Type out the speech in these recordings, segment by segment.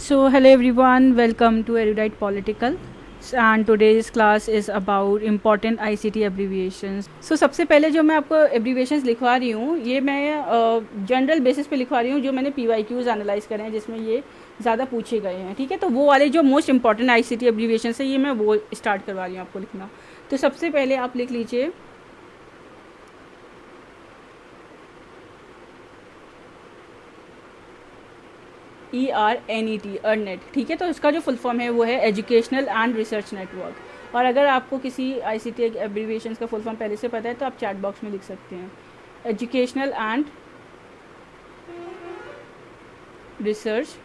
So, hello everyone, welcome to Erudite Political. And today's class is about important ICT abbreviations. So, सबसे पहले जो मैं आपको abbreviations लिखवा रही हूँ ये मैं जनरल बेसिस पे लिखवा रही हूँ जो मैंने PYQs एनालाइज करे हैं जिसमें ये ज़्यादा पूछे गए हैं. ठीक है, तो वो वाले जो मोस्ट इंपॉर्टेंट ICT abbreviations है ये मैं वो स्टार्ट करवा रही हूँ आपको लिखना. तो सबसे पहले आप लिख लीजिए ERNET अर्नेट. ठीक है, तो इसका जो फुल फॉर्म है वो है एजुकेशनल एंड रिसर्च नेटवर्क. और अगर आपको किसी ICT एब्रीविएशंस का फुल फॉर्म पहले से पता है तो आप चैट बॉक्स में लिख सकते हैं एजुकेशनल एंड रिसर्च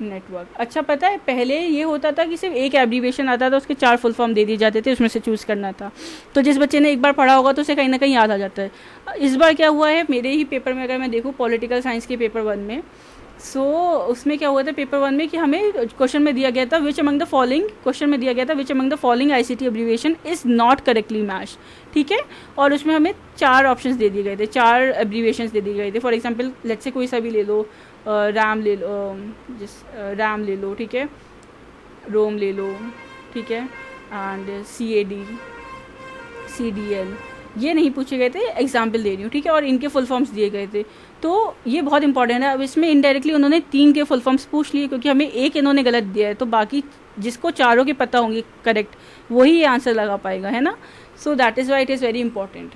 नेटवर्क. अच्छा, पता है पहले ये होता था कि सिर्फ एक एब्रीविएशन आता था, उसके 4 फुल फॉर्म दे दिए जाते थे, उसमें से चूज़ करना था. तो जिस बच्चे ने एक बार पढ़ा होगा तो उसे कहीं ना कहीं याद आ जाता है. इस बार क्या हुआ है मेरे ही पेपर में, अगर मैं देखूँ पॉलिटिकल साइंस के पेपर 1 में, उसमें क्या हुआ था पेपर 1 में कि हमें क्वेश्चन में दिया गया था which among the following, question में दिया गया था which among the following ICT abbreviation is not correctly match. ठीक है, और उसमें हमें 4 ऑप्शंस दे दिए गए थे, 4 एब्रीविएशंस दे दिए गए थे. फॉर एग्जांपल लेट्स से कोई सा भी ले लो, रैम ले लो, रैम ले लो. ठीक है, रोम ले लो. ठीक है, एंड CDL ये नहीं पूछे गए थे, एग्जाम्पल दे रही हूँ. ठीक है, और इनके फुल फॉर्म्स दिए गए थे. तो ये बहुत इंपॉर्टेंट है. अब इसमें इनडायरेक्टली उन्होंने 3 के फुल फॉर्म्स पूछ लिए क्योंकि हमें एक इन्होंने गलत दिया है, तो बाकी जिसको चारों के पता होंगे करेक्ट वही ये आंसर लगा पाएगा, है ना. So that is why it is very important.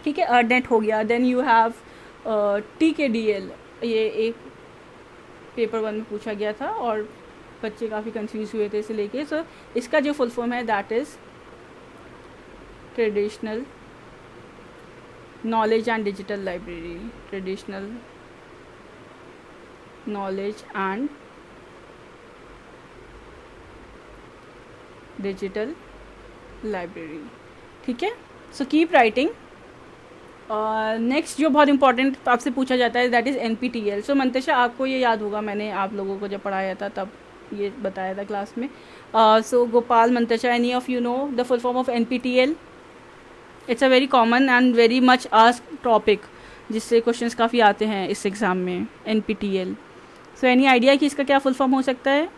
ठीक है, अर्नेट हो गया. Then you have TKDL. ये एक पेपर 1 में पूछा गया था और बच्चे काफ़ी कंफ्यूज हुए थे इसे लेके. सो इसका जो फुल फॉर्म है that is traditional knowledge and digital library. Traditional knowledge and digital library. ठीक है, सो कीप राइटिंग. नेक्स्ट जो बहुत इंपॉर्टेंट आपसे पूछा जाता है दैट इज़ NPTEL. सो मंतशा आपको ये याद होगा, मैंने आप लोगों को जब पढ़ाया था तब ये बताया था क्लास में. So Gopal, Mantasha, any of you know the full form of NPTEL? It's a very common and very much asked topic जिससे क्वेश्चंस काफ़ी आते हैं इस एग्ज़ाम में, NPTEL. सो एनी आइडिया कि इसका क्या फुल फॉर्म हो सकता है?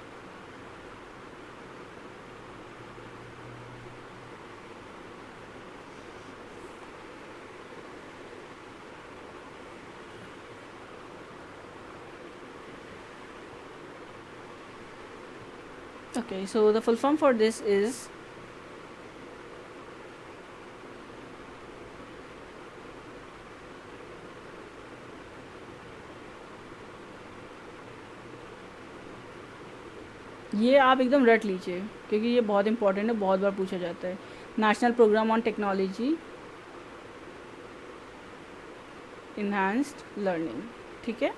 Okay, so the full form for this is ये आप एकदम रट लीजिए क्योंकि ये बहुत इंपॉर्टेंट है, बहुत बार पूछा जाता है. National programme on technology enhanced learning. ठीक है,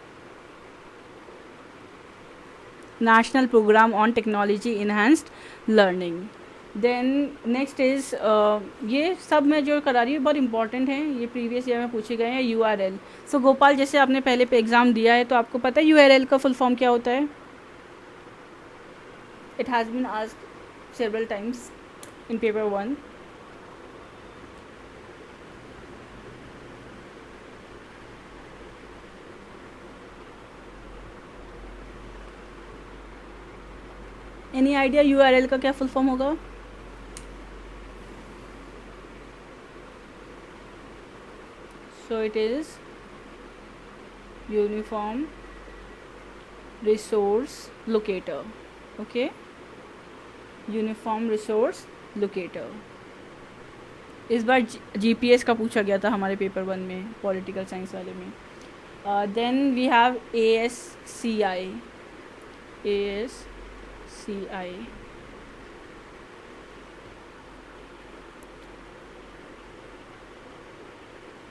national programme on technology enhanced learning. Then next is ये सब मैं जो करा रही हूँ बहुत इंपॉर्टेंट है, ये प्रीवियस ईयर में पूछे गए हैं. URL. सो गोपाल, जैसे आपने पहले पे एग्ज़ाम दिया है तो आपको पता है URL का फुल फॉर्म क्या होता है? It has been asked several times in paper 1. Any idea URL का क्या फुल फॉर्म होगा? So it is uniform resource locator. Okay, uniform resource locator. इस बार GPS का पूछा गया था हमारे पेपर 1 में, पॉलिटिकल साइंस वाले में. Then we have ASCI.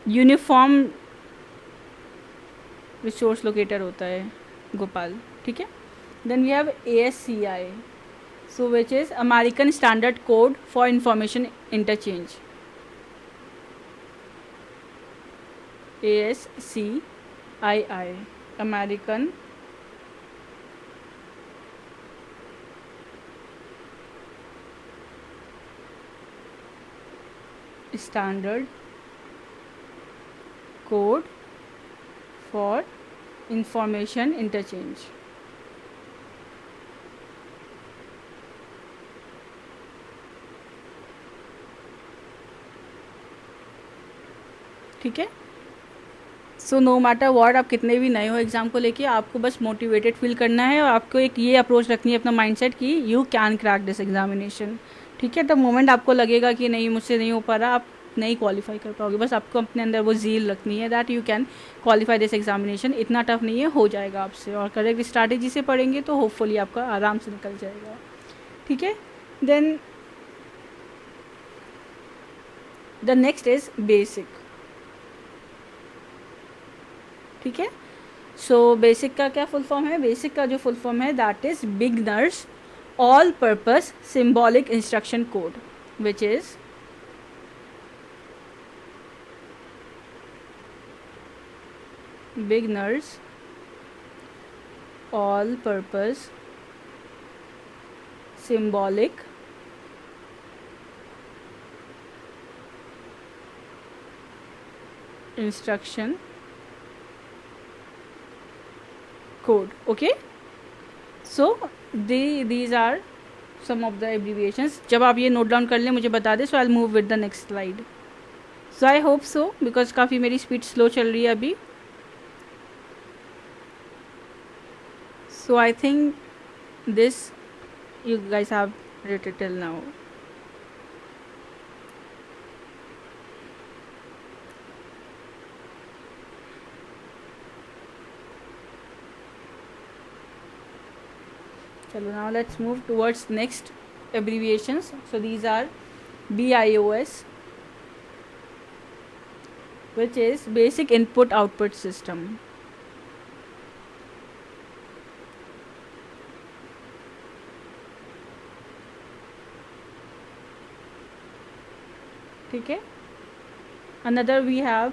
Uniform resource locator होता है गोपाल. ठीक है, then we have ASCI, so which is American standard code for information interchange. ASCII, American standard code for information interchange. ठीक है। सो नो मैटर व्हाट, आप कितने भी नए हो एग्ज़ाम को लेके, आपको बस मोटिवेटेड फील करना है और आपको एक ये अप्रोच रखनी है अपना माइंडसेट कि you can crack this examination. ठीक है। द मोमेंट आपको लगेगा कि नहीं मुझसे नहीं हो पा रहा, आप नहीं क्वालिफाई कर पाओगे, बस आपको अपने अंदर वो ज़ील रखनी है that you can qualify this examination. इतना टफ नहीं है, हो जाएगा आपसे, और करेक्ट स्ट्रैटेजी से पढ़ेंगे तो होपफुली आपका आराम से निकल जाएगा। ठीक है। Then the next is basic. ठीक है। सो बेसिक का क्या फुल फॉर्म है? बेसिक का जो फुल फॉर्म है that is beginners all purpose symbolic instruction code, which is beginners all purpose symbolic instruction code. Okay, so these are some of the abbreviations. जब आप ये note down कर लें मुझे बता दें, so I'll move with the next slide. So I hope so, because काफ़ी मेरी स्पीड स्लो चल रही है अभी. So I think this you guys have read it till now. चलो now let's move towards next abbreviations. So these are BIOS, which is basic input output system. ठीक है। another we have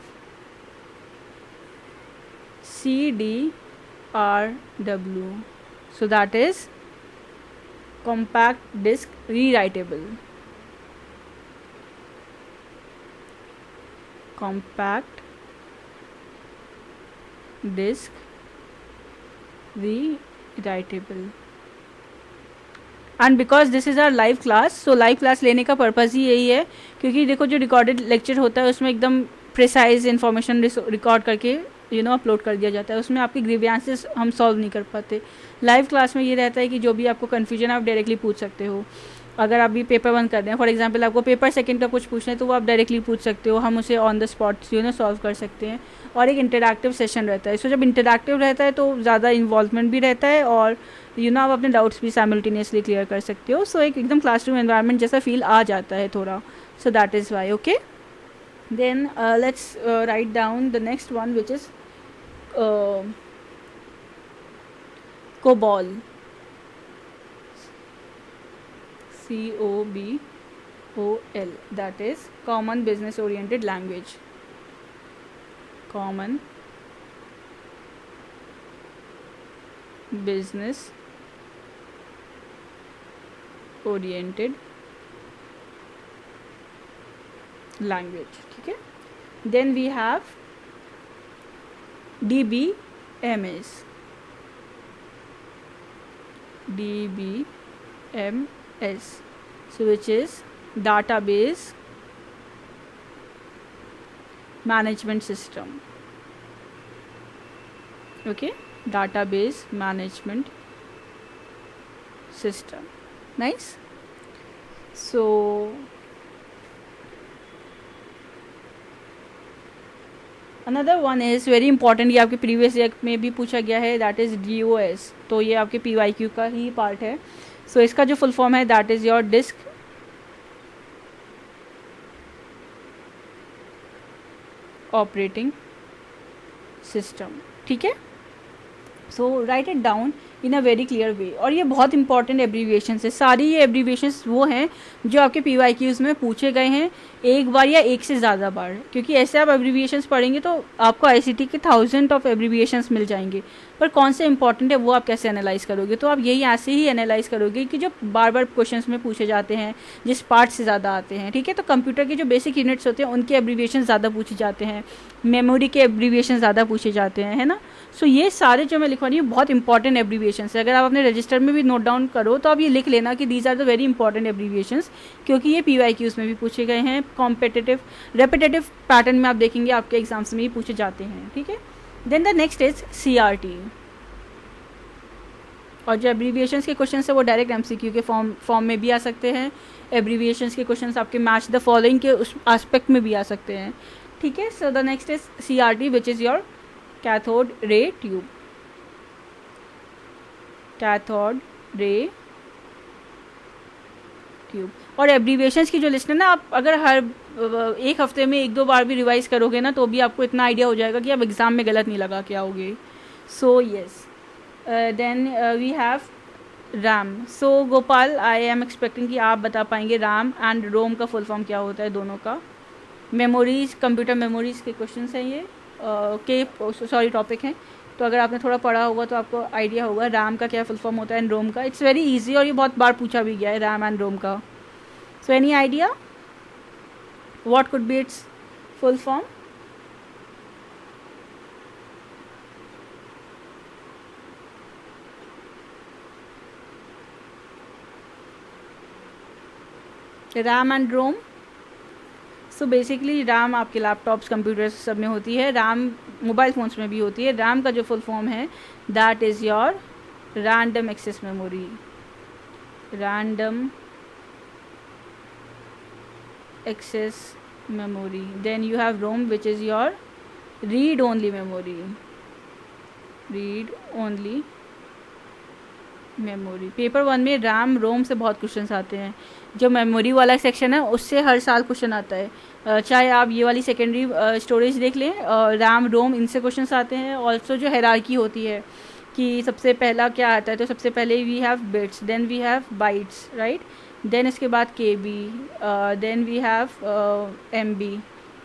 CDRW, so that is compact disc rewritable. Compact disc rewritable. And because this is our live class, so live class लेने का purpose ही यही है, क्योंकि देखो जो recorded lecture होता है उसमें एकदम प्रिसाइज इन्फॉर्मेशन रिकॉर्ड करके अपलोड कर दिया जाता है, उसमें आपके ग्रीवियंसेस हम सॉल्व नहीं कर पाते। लाइव क्लास में ये रहता है कि जो भी आपको कन्फ्यूजन है आप डायरेक्टली पूछ सकते हो। अगर आप भी पेपर 1 कर रहे हैं, फॉर एग्जांपल आपको पेपर 2 का कुछ पूछना है तो वो आप डायरेक्टली पूछ सकते हो, हम उसे ऑन द स्पॉट सॉल्व कर सकते हैं। और एक इंटरैक्टिव सेशन रहता है, सो जब इंटरैक्टिव रहता है तो ज़्यादा इन्वॉल्वमेंट भी रहता है और आप अपने डाउट्स भी साइमल्टेनियसली क्लियर कर सकते हो। सो एक एकदम क्लासरूम एनवायरनमेंट जैसा फील आ जाता है थोड़ा। So that is why. Okay, then let's write down the next one which is COBOL. COBOL, that is Common Business Oriented Language. Common Business Oriented Language. ठीक है। Then we have DBMS. DBMS, so which is Database Management System. Okay, Database Management System. Nice. So another one is very important, ये आपके previous year में भी पूछा गया है, that is DOS। तो ये आपके PYQ का ही पार्ट है। सो इसका जो फुल फॉर्म है that is your disk operating system. ठीक है। So write it down in a very clear way. और ये बहुत इंपॉर्टेंट एब्रीविएशन है, सारी ये एब्रीविएशंस वो हैं जो आपके PYQs में पूछे गए हैं एक बार या एक से ज़्यादा बार, क्योंकि ऐसे आप एब्रीविएशंस पढ़ेंगे तो आपको ICT के 1000 ऑफ एब्रीविएशंस मिल जाएंगे, पर कौन से इंपॉर्टेंट है वो आप कैसे एनालाइज करोगे। तो आप यही ऐसे ही एनालाइज करोगे कि जो बार बार क्वेश्चंस में पूछे जाते हैं, जिस पार्ट से ज़्यादा आते हैं, ठीक है। तो कंप्यूटर के जो बेसिक यूनिट्स होते हैं उनके एब्रीविएशन ज़्यादा पूछे जाते हैं, मेमोरी के एब्रीविएशन ज़्यादा पूछे जाते हैं, है ना। सो ये सारे जो मैं लिखवा रही हूँ बहुत इंपॉर्टेंट एब्रीविएशंस है। अगर आप अपने रजिस्टर में भी नोट डाउन करो तो आप ये लिख लेना कि these are the very important abbreviations, क्योंकि ये PYQs में भी पूछे गए हैं, कॉम्पिटिटिव रेपिटेटिव पैटर्न में आप देखेंगे आपके एग्जाम्स में ही पूछे जाते हैं, ठीक है। Then the next is CRT। और जो एब्रीविएशंस के क्वेश्चन है वो डायरेक्ट MCQ के फॉर्म में भी आ सकते हैं। एब्रीविएशंस के क्वेश्चन आपके मैच द फॉलोइंग के उस एस्पेक्ट में भी आ सकते हैं, ठीक है। So the next is CRT which is your cathode ray tube. Cathode ray tube. और एब्रीविएशंस की जो लिस्ट है ना, आप अगर हर एक हफ्ते में 1-2 बार भी रिवाइज करोगे ना तो भी आपको इतना आइडिया हो जाएगा कि आप एग्ज़ाम में गलत नहीं लगा के आओगे। So yes, then we have RAM। So Gopal, I am expecting कि आप बता पाएंगे RAM एंड ROM का फुल फॉर्म क्या होता है दोनों का। मेमोरीज, कंप्यूटर मेमोरीज के क्वेश्चन हैं ये सॉरी टॉपिक हैं, तो अगर आपने थोड़ा पढ़ा होगा तो आपको आइडिया होगा RAM का क्या फुल फॉर्म होता है एंड ROM का। इट्स वेरी इजी और ये बहुत बार पूछा भी गया है RAM एंड ROM का। So any idea what could be it's full form? RAM and ROM। So basically RAM आपके लैपटॉप्स, कंप्यूटर्स सब में होती है, RAM मोबाइल फ़ोन्स में भी होती है। RAM का जो फुल फॉर्म है that is your random access memory. Random access memory. Then you have ROM which is your read only memory. Read only memory. Paper 1 में RAM ROM से बहुत क्वेश्चंस आते हैं। जो मेमोरी वाला सेक्शन है उससे हर साल क्वेश्चन आता है, चाहे आप ये वाली सेकेंडरी स्टोरेज देख लें, RAM ROM इनसे क्वेश्चंस आते हैं। ऑल्सो जो हायरार्की होती है कि सबसे पहला क्या आता है, तो सबसे पहले we have bits, then we have bytes, right. Then इसके बाद KB, then we have MB,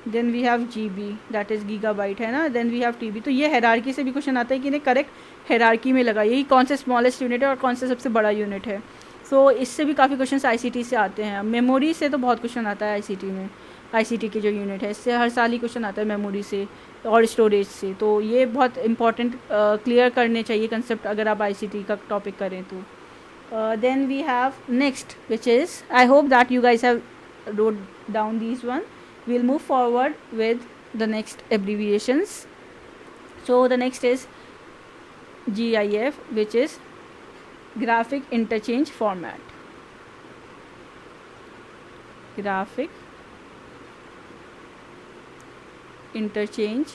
then we have GB that is gigabyte, है ना। Then we have TB। तो ये हायरार्की से भी क्वेश्चन आता है कि इन्हें करेक्ट हायरार्की में लगाइए कि कौन से स्मॉलेस्ट यूनिट है और कौन से सबसे बड़ा यूनिट है। सो इससे भी काफ़ी क्वेश्चन ICT से आते हैं। मेमोरी से तो बहुत क्वेश्चन आता है ICT में, ICT की जो यूनिट है इससे हर साल ही क्वेश्चन आता है मेमोरी से और स्टोरेज से। तो ये बहुत इंपॉर्टेंट क्लियर करने चाहिए कंसेप्ट अगर आप ICT का टॉपिक करें तो। Then we have next which is, I hope that you guys have wrote down these one. we'll move forward with the next abbreviations. So the next is GIF, which is graphic interchange format. Graphic interchange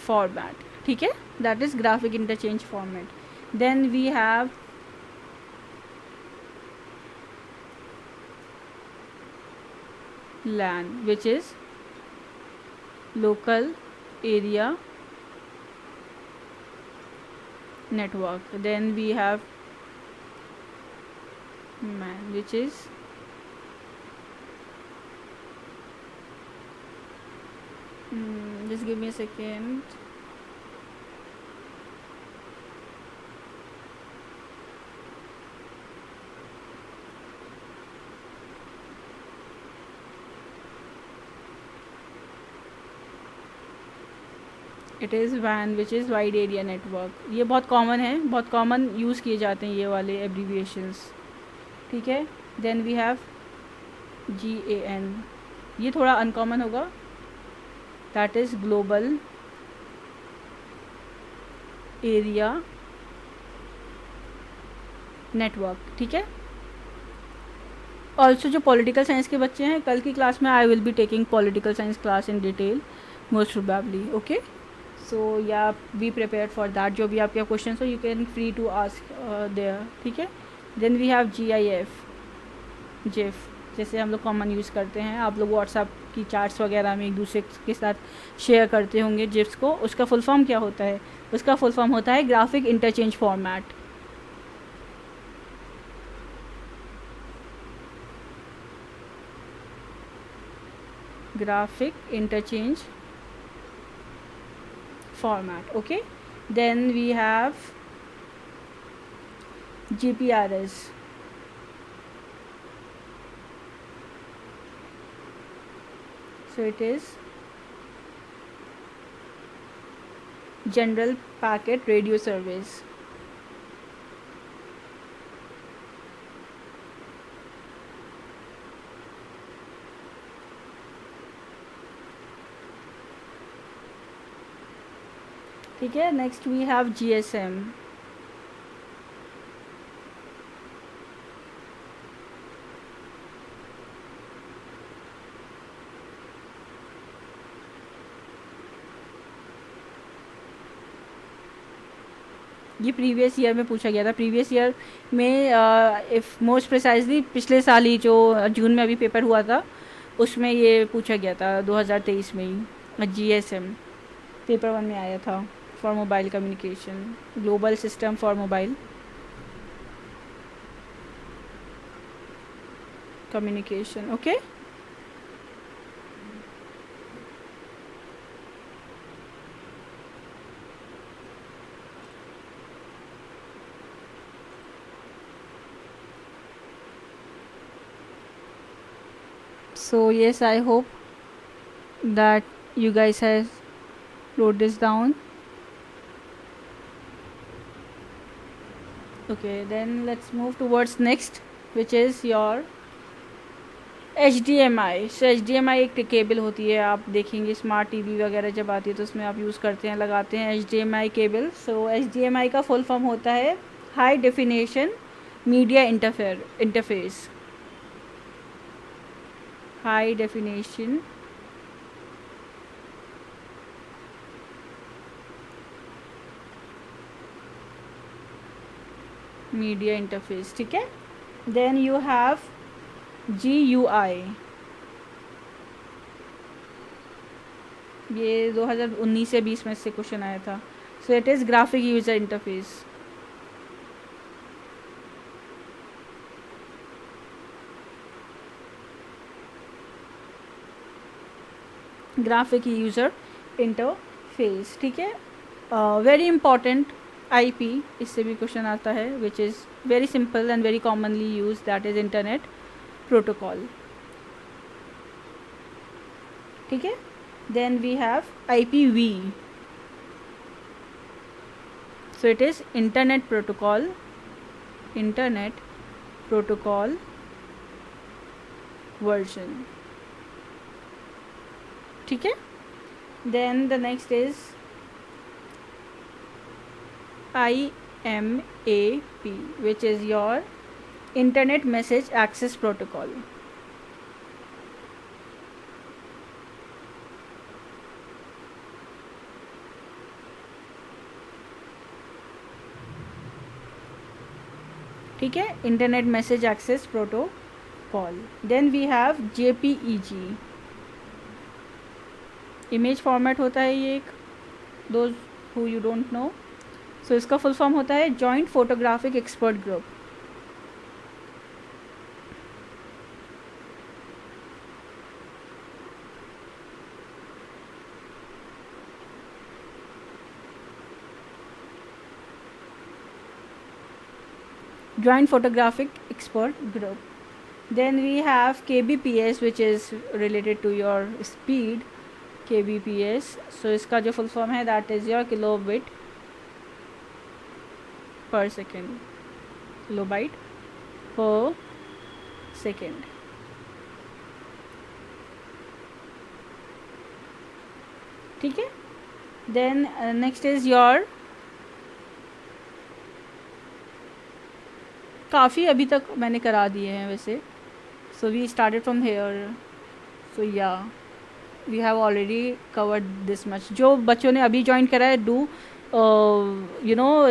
format, ठीक है, that is graphic interchange format. Then we have LAN, which is local area network. Then we have MAN, which is just give me a second. It is WAN, which is wide area network. ये बहुत common है, बहुत common use किए जाते हैं ये वाले abbreviations, ठीक है। देन वी हैव GAN, ये थोड़ा अनकॉमन होगा, that is global area network, ठीक है। ऑल्सो जो पॉलिटिकल साइंस के बच्चे हैं, कल की क्लास में I will be taking political science class in detail most probably, okay. So yeah be prepared for that. जो भी आपके क्वेश्चन हो you can free to ask there, ठीक है। देन वी हैव GIF, जैसे हम लोग कॉमन यूज़ करते हैं, आप लोग व्हाट्सएप की चैट्स वगैरह में एक दूसरे के साथ शेयर करते होंगे जिप्स को, उसका फुल फॉर्म क्या होता है? उसका फुल फॉर्म होता है graphic interchange format. graphic interchange format. Okay, then we have GPRS. So it is General Packet Radio Service. ठीक है, नेक्स्ट वी हैव GSM। ये प्रीवियस ईयर में पूछा गया था, प्रीवियस ईयर में इफ़ मोस्ट प्रिसाइजली पिछले साल ही जो जून में अभी पेपर हुआ था उसमें ये पूछा गया था 2023 में ही। GSM पेपर 1 में आया था, for mobile communication, global system for mobile communication. Okay, so yes, I hope that you guys have wrote this down. Okay, then let's move towards next, which is your HDMI। So HDMI एक cable होती है, आप देखेंगे smart TV वगैरह जब आती है तो उसमें आप यूज़ करते हैं, लगाते हैं HDMI केबल। सो HDMI का फुल फॉर्म होता है high definition media interface. High definition media interface. ठीक है, देन यू हैव GUI। ये 2019 या 20 में से क्वेश्चन आया था। सो it is graphic user interface. Graphic user interface. ठीक है, वेरी इंपॉर्टेंट IP, इससे भी क्वेश्चन आता है, which is very simple and very commonly use, that is internet protocol. ठीक है, then we have IPV। So it is internet protocol version. ठीक है, then the next is IMAP, which is your Internet Message Access Protocol। ठीक है, internet message access protocol. Then we have JPEG। Image format होता है ये एक, those who you don't know. So इसका full form होता है joint photographic expert group. Joint Photographic Expert Group. Then we have KBPS, which is related to your speed, KBPS। So इसका जो full form है that is your kilobit per second, kilobyte per second। ठीक है, then next is your, काफ़ी अभी तक मैंने करा दिए हैं वैसे। So we started from here, so yeah we have already covered this much. जो बच्चों ने अभी ज्वाइन करा है, do you know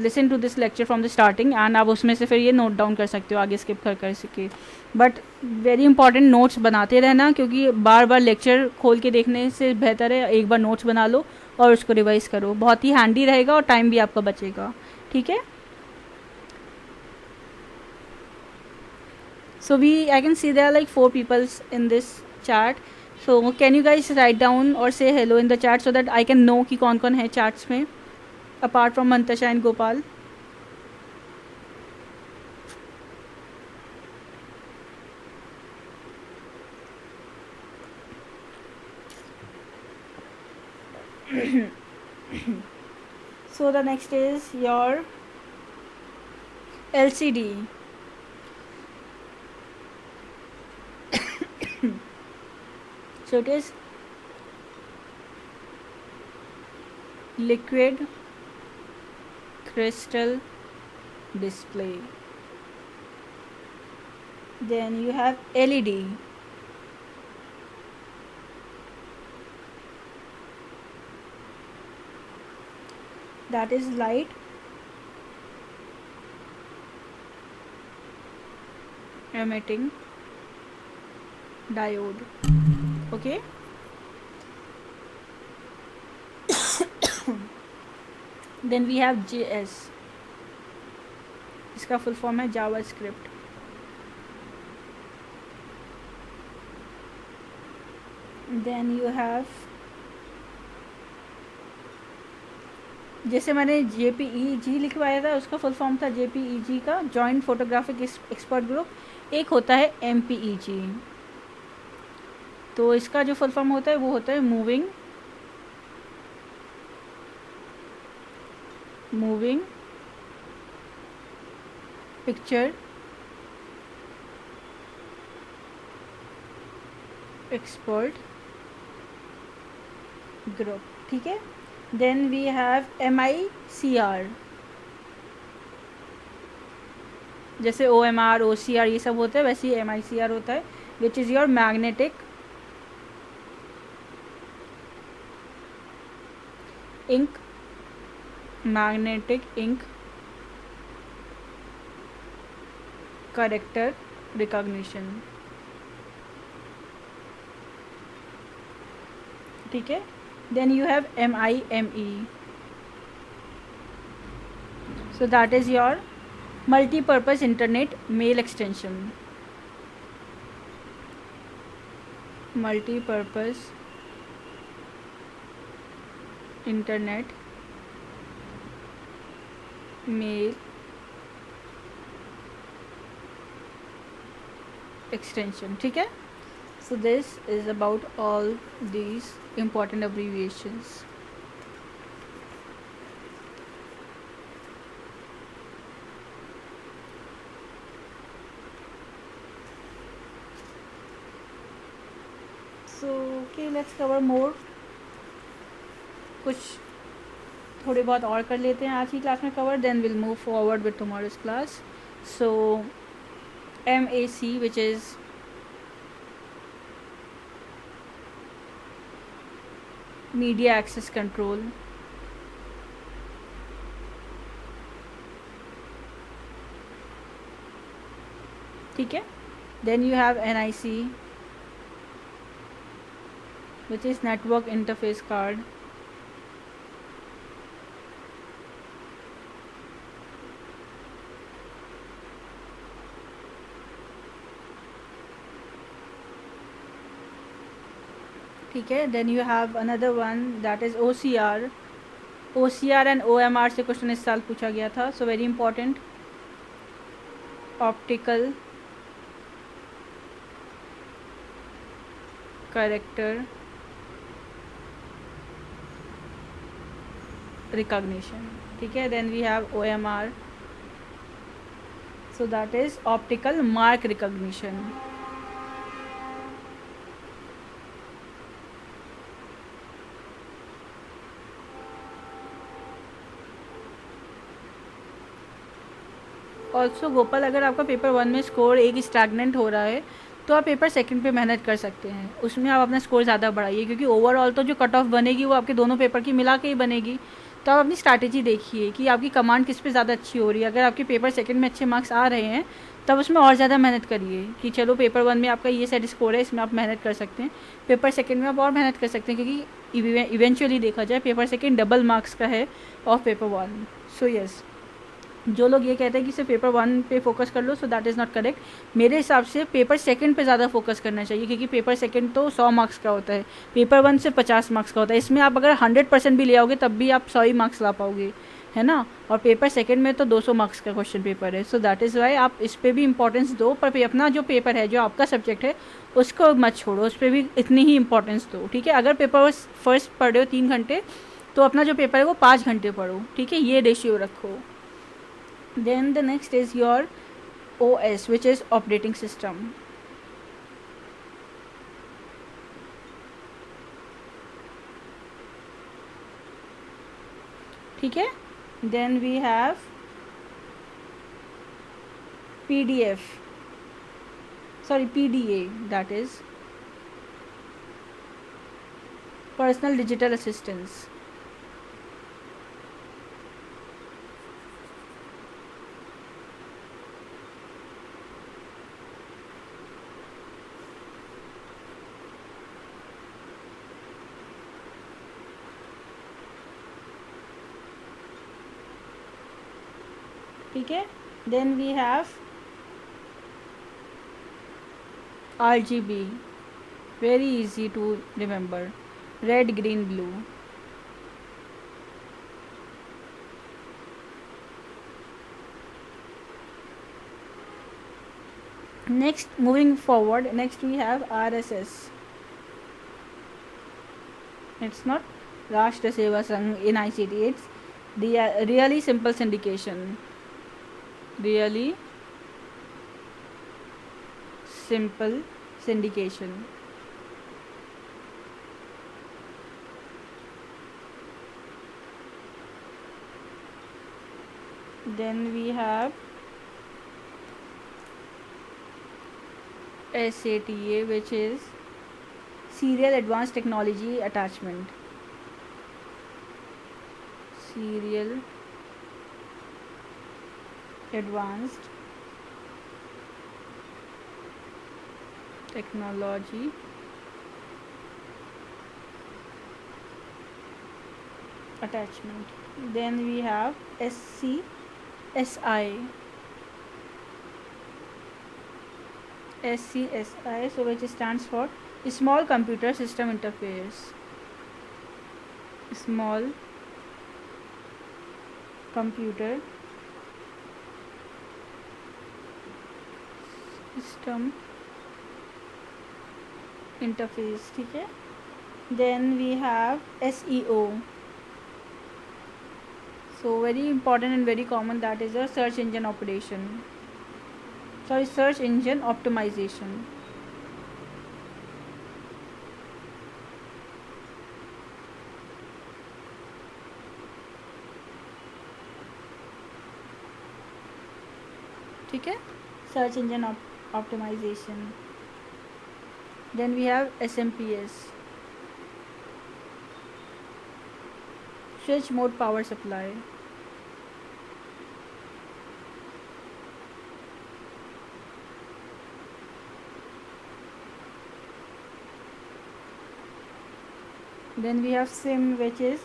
listen to this lecture from the starting, and आप उसमें से फिर ये नोट डाउन कर सकते हो आगे स्किप कर सके। बट वेरी इंपॉर्टेंट, नोट्स बनाते रहना, क्योंकि बार बार लेक्चर खोल के देखने से बेहतर है एक बार नोट्स बना लो और उसको रिवाइज करो, बहुत ही हैंडी रहेगा और टाइम भी आपका बचेगा। ठीक है, so I can see there are like 4 people in this chat, so can you guys write down or say hello in the chat so that I can know कि कौन कौन है chats में apart from Mantasha and Gopal. So the next is your LCD. So it is liquid crystal display. Then you have LED. That is light emitting diode. Okay. Then we have JS. इसका full form है JavaScript. Then you have, जैसे मैंने JPEG लिखवाया था उसका full form था JPEG का joint photographic expert group, एक होता है MPEG। तो इसका जो फुल फॉर्म होता है वो होता है मूविंग पिक्चर एक्सपर्ट ग्रुप। ठीक है, देन वी हैव MICR, जैसे OMR OCR ये सब होता है वैसे ही MICR होता है, which is your magnetic ink character recognition. ठीक है, then you have MIME, so that is your multi-purpose internet mail extension, multi-purpose internet mail extension. ठीक है, so this is about all these important abbreviations. So okay, let's cover more. कुछ थोड़े बहुत और कर लेते हैं आज की क्लास में cover, then will move forward with tomorrow's class. So MAC, which is media access control. ठीक है, then you have NIC, which is network interface card. ठीक है, then you have another one that is OCR. OCR and OMR से question इस साल पूछा गया था, so very important. Optical character recognition. ठीक है, then we have OMR, so that is optical mark recognition. Also Gopal, अगर आपका पेपर 1 में स्कोर एक स्टैगनेंट हो रहा है तो आप पेपर 2 पे मेहनत कर सकते हैं, उसमें आप अपना स्कोर ज़्यादा बढ़ाइए, क्योंकि ओवरऑल तो जो कट ऑफ बनेगी वो आपके दोनों पेपर की मिला के ही बनेगी. तो आप अपनी स्ट्रैटेजी देखिए कि आपकी कमांड किस पे ज़्यादा अच्छी हो रही है। अगर आपके पेपर सेकंड में अच्छे मार्क्स आ रहे हैं तब उसमें और ज़्यादा मेहनत करिए कि चलो पेपर वन में आपका ये सेट स्कोर है, इसमें आप मेहनत कर सकते हैं, पेपर सेकंड में आप और मेहनत कर सकते हैं, क्योंकि इवेंचुअली देखा जाए पेपर सेकंड डबल मार्क्स का है of paper one. So yes, जो लोग ये कहते हैं कि सिर्फ पेपर वन पे फोकस कर लो, so that is not correct. मेरे हिसाब से पेपर सेकंड पे ज़्यादा फोकस करना चाहिए, क्योंकि पेपर सेकंड तो 100 मार्क्स का होता है, पेपर वन सिर्फ 50 मार्क्स का होता है। इसमें आप अगर 100% भी ले आओगे तब भी आप 100 ही मार्क्स ला पाओगे, है ना। और पेपर सेकंड में तो 200 मार्क्स का क्वेश्चन पेपर है, सो दैट इज़ वाई आप इस पर भी इंपॉर्टेंस दो, पर अपना जो पेपर है, जो आपका सब्जेक्ट है, उसको मत छोड़ो, उस पर भी इतनी ही इंपॉर्टेंस दो, ठीक है। अगर पेपर फर्स्ट पढ़ रहे हो 3 घंटे, तो अपना जो पेपर है वो 5 घंटे पढ़ो, ठीक है, ये रेशियो रखो। Then the next is your OS, which is operating system. ठीक है, then we have PDF, sorry PDA, that is personal digital assistance. ठीक है, then we have RGB, very easy to remember, red, green, blue. Next, moving forward, next we have RSS. It's not Rashtra Seva Sangh in ICT, it's the really simple syndication. Really simple syndication. Then we have SATA, which is Serial Advanced Technology Attachment. Serial Advanced Technology Attachment. Then we have SCSI, so which stands for Small Computer System Interface. Small Computer System Interface, ठीक है। Then we have SEO, so very important and very common, that is a search engine optimization. ठीक है, search engine optimization. Then we have SMPS, switch mode power supply. Then we have SIM, which is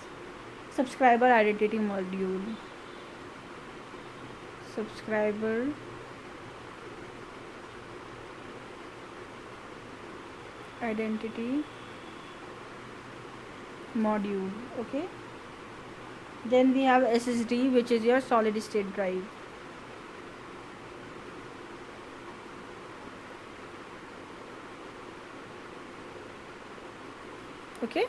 subscriber identity module. Subscriber identity module, okay. Then we have SSD, which is your solid state drive. Okay,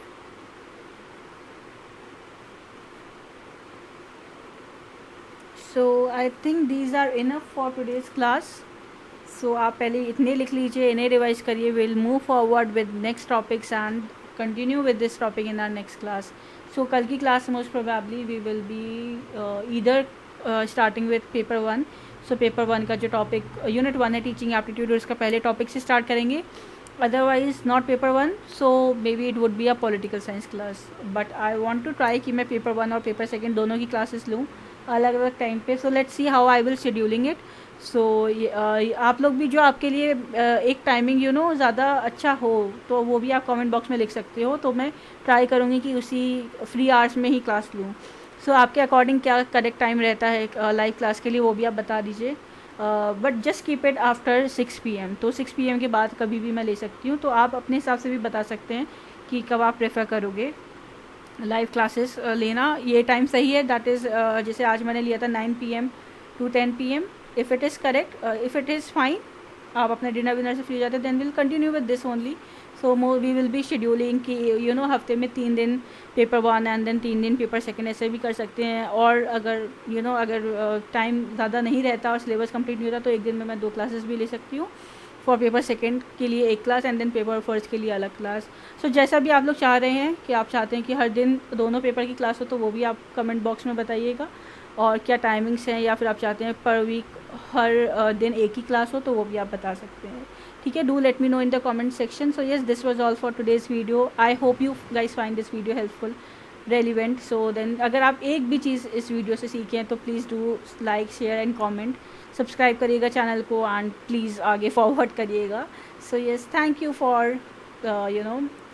so I think these are enough for today's class. So आप पहले इतने लिख लीजिए, इन्हें revise करिए. Will move forward with next topics and continue with this topic in our next class. So कल की class most probably we will be either starting with paper one. So paper one का जो topic unit one है teaching aptitude, उसका पहले topic से start करेंगे. otherwise not paper 1, so maybe it would be a political science class, but I want to try कि मैं paper 1 और paper 2 दोनों की classes लूँ अलग अलग टाइम पे. So let's see how I will scheduling it. So आप लोग भी जो आपके लिए एक टाइमिंग ज़्यादा अच्छा हो तो वो भी आप कमेंट बॉक्स में लिख सकते हो, तो मैं ट्राई करूँगी कि उसी फ्री आवर्स में ही क्लास लूँ. सो आपके अकॉर्डिंग क्या करेक्ट टाइम रहता है लाइव क्लास के लिए, वो भी आप बता दीजिए. But just keep it after 6 PM. तो 6 PM के बाद कभी भी मैं ले सकती हूँ, तो आप अपने हिसाब से भी बता सकते हैं कि कब आप प्रेफर करोगे लाइव क्लासेस लेना. ये टाइम सही है, दैट इज़ जैसे आज मैंने लिया था 9 PM to 10 PM. If it is correct, if it is fine, आप अपने डिनर विनर से फ्री हो जाते हैं, then will continue with this only. So we will be scheduling कि हफ्ते में 3 दिन पेपर 1 एंड देन 3 दिन पेपर 2, ऐसे भी कर सकते हैं. और अगर अगर टाइम ज़्यादा नहीं रहता और सिलेबस कंप्लीट नहीं होता तो एक दिन में मैं 2 क्लासेस भी ले सकती हूँ. फॉर पेपर 2 के लिए एक क्लास एंड देन पेपर 1 के लिए अलग क्लास. सो जैसा भी आप लोग चाह रहे हैं कि आप चाहते हैं कि हर दिन दोनों पेपर की क्लास हो, तो वो भी आप कमेंट बॉक्स में बताइएगा. और क्या टाइमिंग्स हैं, या फिर आप चाहते हैं पर वीक हर दिन एक ही क्लास हो, तो वो भी आप बता सकते हैं. ठीक है, do let me know in the comment section. So yes, this was all for today's video. I hope you guys find this video helpful, relevant. So then अगर आप एक भी चीज़ इस वीडियो से सीखें तो please do like, share and comment. Subscribe करिएगा channel को एंड प्लीज़ आगे फॉरवर्ड करिएगा. So yes, thank you for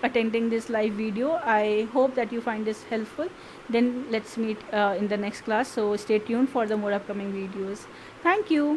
attending this live video. I hope that you find this helpful. Then let's meet in the next class. So stay tuned for the more upcoming videos. Thank you.